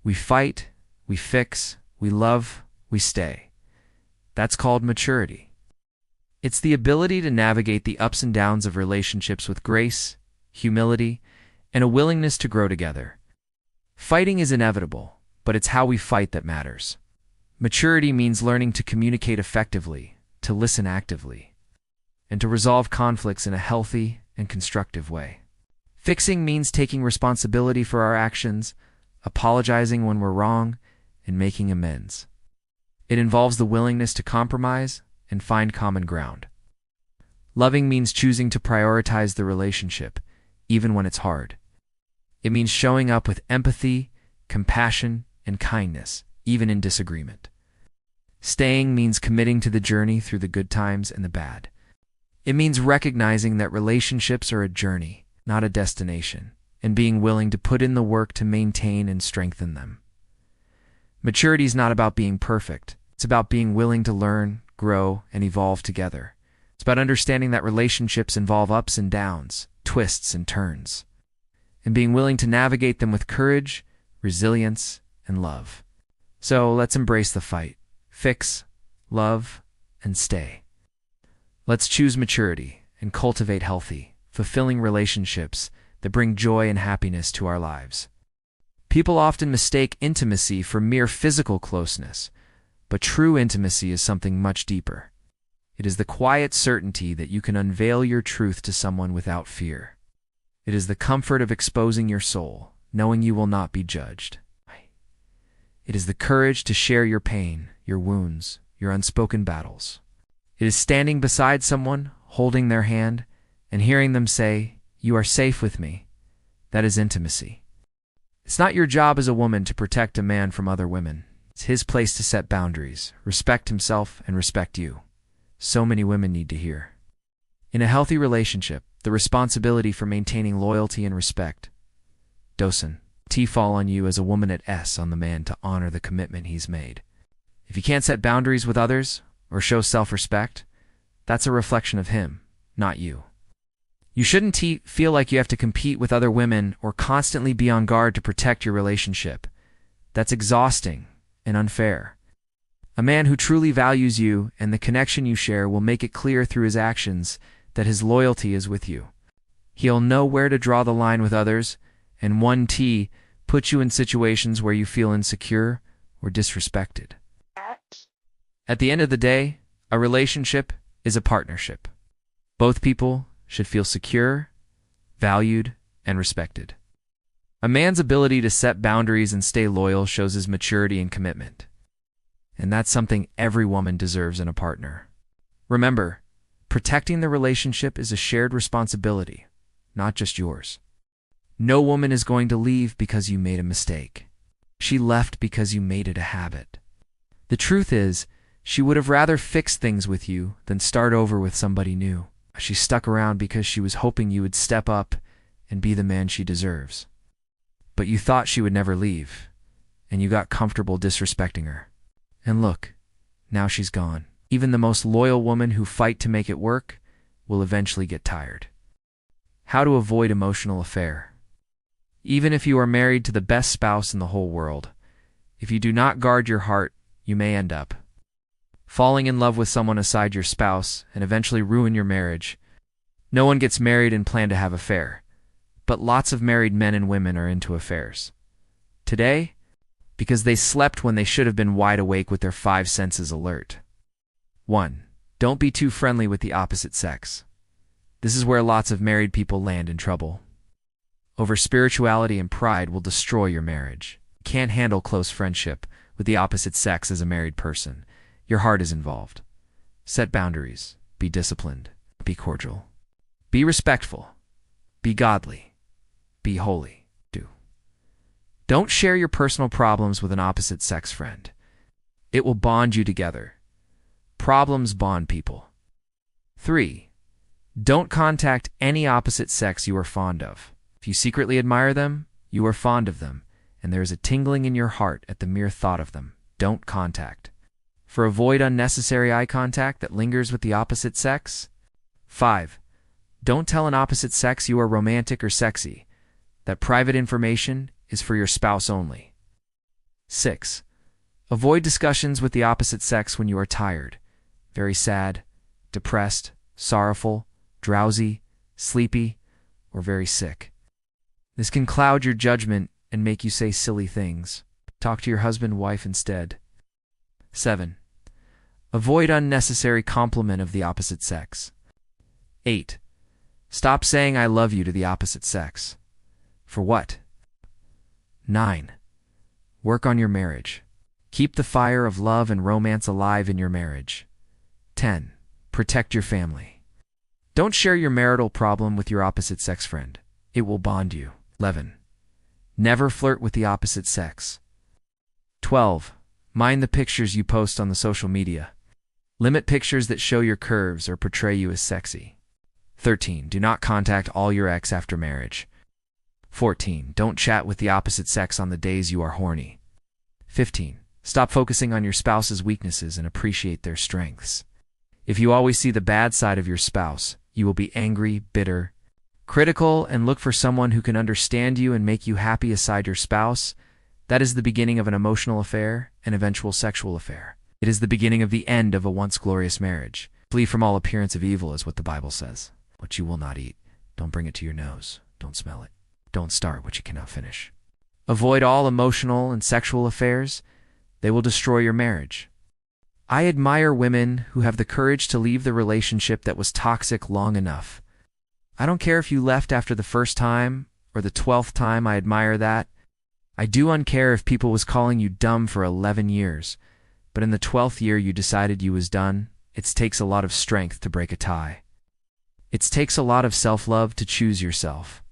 We fight, we fix, we love, we stay. That's called maturity. It's the ability to navigate the ups and downs of relationships with grace, humility, and a willingness to grow together. Fighting is inevitable, but it's how we fight that matters. Maturity means learning to communicate effectively, to listen actively, and to resolve conflicts in a healthy and constructive way. Fixing means taking responsibility for our actions, apologizing when we're wrong, and making amends. It involves the willingness to compromise and find common ground. Loving means choosing to prioritize the relationship, even when it's hard. It means showing up with empathy, compassion, and kindness, even in disagreement. Staying means committing to the journey through the good times and the bad. It means recognizing that relationships are a journey, not a destination, and being willing to put in the work to maintain and strengthen them. Maturity is not about being perfect. It's about being willing to learn, grow, and evolve together. It's about understanding that relationships involve ups and downs, twists and turns, and being willing to navigate them with courage, resilience, and love. So let's embrace the fight, fix, love, and stay. Let's choose maturity and cultivate healthy, fulfilling relationships that bring joy and happiness to our lives. People often mistake intimacy for mere physical closeness, but true intimacy is something much deeper. It is the quiet certainty that you can unveil your truth to someone without fear. It is the comfort of exposing your soul, knowing you will not be judged. It is the courage to share your pain, your wounds, your unspoken battles. It is standing beside someone, holding their hand, and hearing them say, "You are safe with me." That is intimacy. It's not your job as a woman to protect a man from other women. It's his place to set boundaries, respect himself, and respect you. So many women need to hear. In a healthy relationship, the responsibility for maintaining loyalty and respect fall on you as a woman at S on the man to honor the commitment he's made. If you can't set boundaries with others or show self-respect, that's a reflection of him, not you. You shouldn't feel like you have to compete with other women or constantly be on guard to protect your relationship. That's exhausting and unfair. A man who truly values you and the connection you share will make it clear through his actions that his loyalty is with you. He'll know where to draw the line with others, and put you in situations where you feel insecure or disrespected. At the end of the day, a relationship is a partnership. Both people should feel secure, valued, and respected. A man's ability to set boundaries and stay loyal shows his maturity and commitment. And that's something every woman deserves in a partner. Remember, protecting the relationship is a shared responsibility, not just yours. No woman is going to leave because you made a mistake. She left because you made it a habit. The truth is, she would have rather fixed things with you than start over with somebody new. She stuck around because she was hoping you would step up and be the man she deserves. But you thought she would never leave, and you got comfortable disrespecting her. And look, now she's gone. Even the most loyal woman who fight to make it work will eventually get tired. How to avoid emotional affair. Even if you are married to the best spouse in the whole world, if you do not guard your heart, you may end up falling in love with someone aside your spouse and eventually ruin your marriage. No one gets married and plan to have an affair, but lots of married men and women are into affairs. Today, because they slept when they should have been wide awake with their 5 senses alert. 1. Don't be too friendly with the opposite sex. This is where lots of married people land in trouble. Over spirituality and pride will destroy your marriage. You can't handle close friendship with the opposite sex as a married person. Your heart is involved. Set boundaries. Be disciplined. Be cordial. Be respectful. Be godly. Be holy. Don't share your personal problems with an opposite sex friend. It will bond you together. Problems bond people. 3. Don't contact any opposite sex you are fond of. If you secretly admire them, you are fond of them, and there is a tingling in your heart at the mere thought of them. Don't contact. Avoid unnecessary eye contact that lingers with the opposite sex. 5. Don't tell an opposite sex you are romantic or sexy. That private information is for your spouse only. 6. Avoid discussions with the opposite sex when you are tired, very sad, depressed, sorrowful, drowsy, sleepy, or very sick. This can cloud your judgment and make you say silly things. Talk to your husband, wife instead. 7. Avoid unnecessary compliment of the opposite sex. 8. Stop saying I love you to the opposite sex. For what? 9. Work on your marriage. Keep the fire of love and romance alive in your marriage. 10. Protect your family. Don't share your marital problem with your opposite sex friend. It will bond you. 11. Never flirt with the opposite sex. 12. Mind the pictures you post on the social media. Limit pictures that show your curves or portray you as sexy. 13. Do not contact all your ex after marriage. 14. Don't chat with the opposite sex on the days you are horny. 15. Stop focusing on your spouse's weaknesses and appreciate their strengths. If you always see the bad side of your spouse, you will be angry, bitter, critical, and look for someone who can understand you and make you happy aside your spouse. That is the beginning of an emotional affair, an eventual sexual affair. It is the beginning of the end of a once glorious marriage. Flee from all appearance of evil is what the Bible says. What you will not eat, don't bring it to your nose. Don't smell it. Don't start what you cannot finish. Avoid all emotional and sexual affairs. They will destroy your marriage. I admire women who have the courage to leave the relationship that was toxic long enough. I don't care if you left after the first time or the 12th time. I admire that. I do uncare if people was calling you dumb for 11 years, but in the 12th year you decided you was done. It takes a lot of strength to break a tie. It takes a lot of self-love to choose yourself.